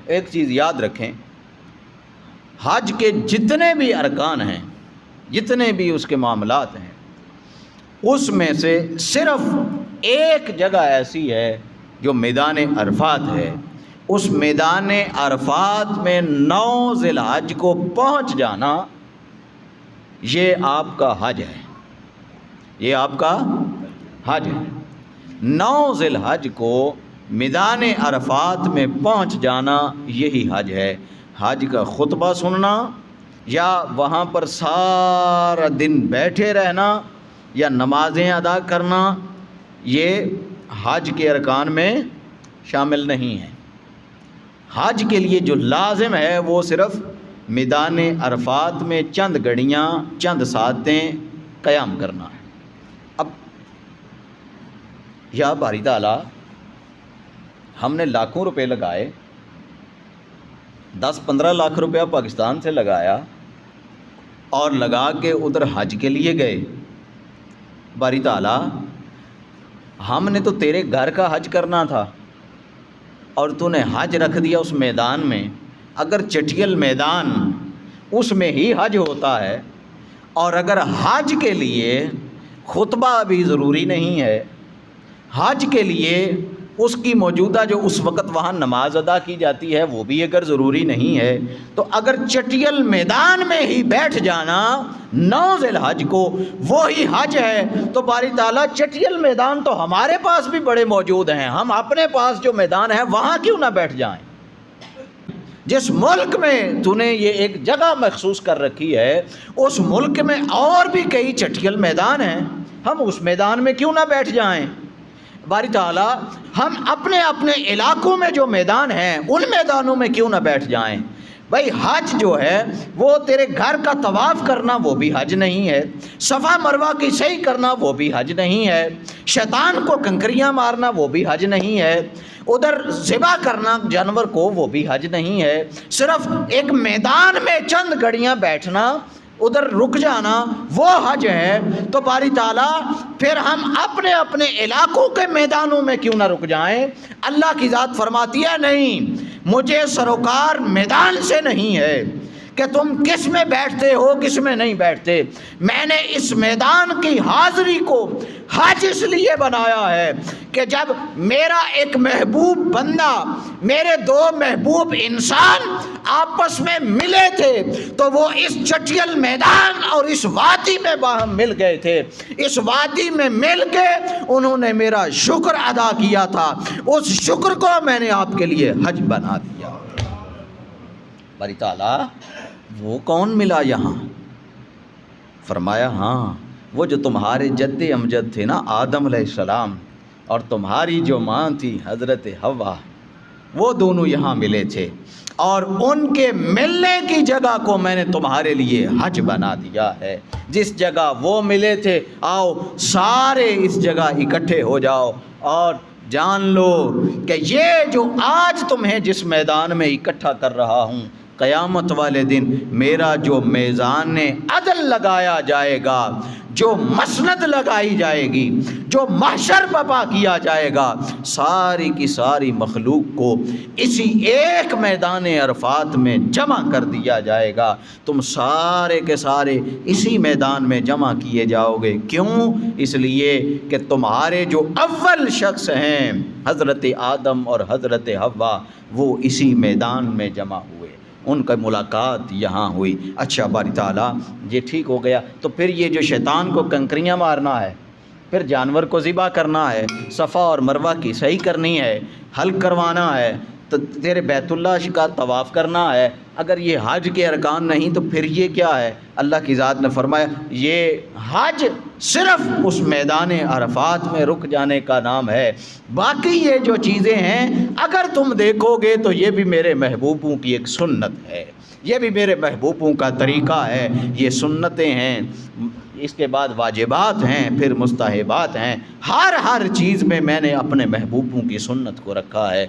ایک چیز یاد رکھیں، حج کے جتنے بھی ارکان ہیں، جتنے بھی اس کے معاملات ہیں، اس میں سے صرف ایک جگہ ایسی ہے جو میدان عرفات ہے۔ اس میدان عرفات میں 9 ذی الحج کو پہنچ جانا، یہ آپ کا حج ہے، یہ آپ کا حج ہے۔ 9 ذی الحج کو میدان عرفات میں پہنچ جانا یہی حج ہے۔ حج کا خطبہ سننا یا وہاں پر سارا دن بیٹھے رہنا یا نمازیں ادا کرنا، یہ حج کے ارکان میں شامل نہیں ہے۔ حج کے لیے جو لازم ہے وہ صرف میدان عرفات میں چند گھڑیاں، چند ساعتیں قیام کرنا ہے۔ اب یا باری تعالیٰ، ہم نے لاکھوں روپے لگائے، 10-15 لاکھ روپیہ پاکستان سے لگایا اور لگا کے ادھر حج کے لیے گئے۔ باری تعالیٰ، ہم نے تو تیرے گھر کا حج کرنا تھا اور تو نے حج رکھ دیا اس میدان میں۔ اگر چٹھیل میدان اس میں ہی حج ہوتا ہے، اور اگر حج کے لیے خطبہ بھی ضروری نہیں ہے، حج کے لیے اس کی موجودہ جو اس وقت وہاں نماز ادا کی جاتی ہے وہ بھی اگر ضروری نہیں ہے، تو اگر چٹیل میدان میں ہی بیٹھ جانا 9 ذی الحج کو وہی حج ہے، تو باری تعالیٰ چٹیل میدان تو ہمارے پاس بھی بڑے موجود ہیں، ہم اپنے پاس جو میدان ہے وہاں کیوں نہ بیٹھ جائیں؟ جس ملک میں تو نے یہ ایک جگہ مخصوص کر رکھی ہے، اس ملک میں اور بھی کئی چٹیل میدان ہیں، ہم اس میدان میں کیوں نہ بیٹھ جائیں؟ باری تعالیٰ، ہم اپنے اپنے علاقوں میں جو میدان ہیں ان میدانوں میں کیوں نہ بیٹھ جائیں؟ بھائی حج جو ہے وہ تیرے گھر کا طواف کرنا وہ بھی حج نہیں ہے، صفا مروہ کی سعی کرنا وہ بھی حج نہیں ہے، شیطان کو کنکریاں مارنا وہ بھی حج نہیں ہے، ادھر ذبح کرنا جانور کو وہ بھی حج نہیں ہے، صرف ایک میدان میں چند گھڑیاں بیٹھنا، ادھر رک جانا وہ حج ہے۔ تو باری تعالیٰ پھر ہم اپنے اپنے علاقوں کے میدانوں میں کیوں نہ رک جائیں؟ اللہ کی ذات فرماتی ہے نہیں، مجھے سروکار میدان سے نہیں ہے کہ تم کس میں بیٹھتے ہو کس میں نہیں بیٹھتے، میں نے اس میدان کی حاضری کو حج اس لیے بنایا ہے کہ جب میرا ایک محبوب بندہ، میرے 2 محبوب انسان آپس میں ملے تھے تو وہ اس چٹیل میدان اور اس وادی میں باہم مل گئے تھے، اس وادی میں مل کے انہوں نے میرا شکر ادا کیا تھا، اس شکر کو میں نے آپ کے لیے حج بنا دیا۔ باری تعالیٰ، وہ کون ملا یہاں؟ فرمایا ہاں، وہ جو تمہارے جد امجد تھے نا، آدم علیہ السلام، اور تمہاری جو ماں تھی حضرت حوا، وہ دونوں یہاں ملے تھے، اور ان کے ملنے کی جگہ کو میں نے تمہارے لیے حج بنا دیا ہے۔ جس جگہ وہ ملے تھے، آؤ سارے اس جگہ اکٹھے ہو جاؤ اور جان لو کہ یہ جو آج تمہیں جس میدان میں اکٹھا کر رہا ہوں، قیامت والے دن میرا جو میزان عدل لگایا جائے گا، جو مسند لگائی جائے گی، جو محشر برپا کیا جائے گا، ساری کی ساری مخلوق کو اسی ایک میدان عرفات میں جمع کر دیا جائے گا۔ تم سارے کے سارے اسی میدان میں جمع کیے جاؤ گے۔ کیوں؟ اس لیے کہ تمہارے جو اول شخص ہیں حضرت آدم اور حضرت حوا، وہ اسی میدان میں جمع ہوئے، ان کا ملاقات یہاں ہوئی۔ اچھا باری تعالیٰ، یہ ٹھیک ہو گیا، تو پھر یہ جو شیطان کو کنکریاں مارنا ہے، پھر جانور کو ذبح کرنا ہے، صفا اور مروہ کی صحیح کرنی ہے، حلق کروانا ہے، تو تیرے بیت اللہ کا طواف کرنا ہے، اگر یہ حج کے ارکان نہیں تو پھر یہ کیا ہے؟ اللہ کی ذات نے فرمایا یہ حج صرف اس میدان عرفات میں رک جانے کا نام ہے، باقی یہ جو چیزیں ہیں اگر تم دیکھو گے تو یہ بھی میرے محبوبوں کی ایک سنت ہے، یہ بھی میرے محبوبوں کا طریقہ ہے، یہ سنتیں ہیں، اس کے بعد واجبات ہیں، پھر مستحبات ہیں، ہر چیز میں میں نے اپنے محبوبوں کی سنت کو رکھا ہے۔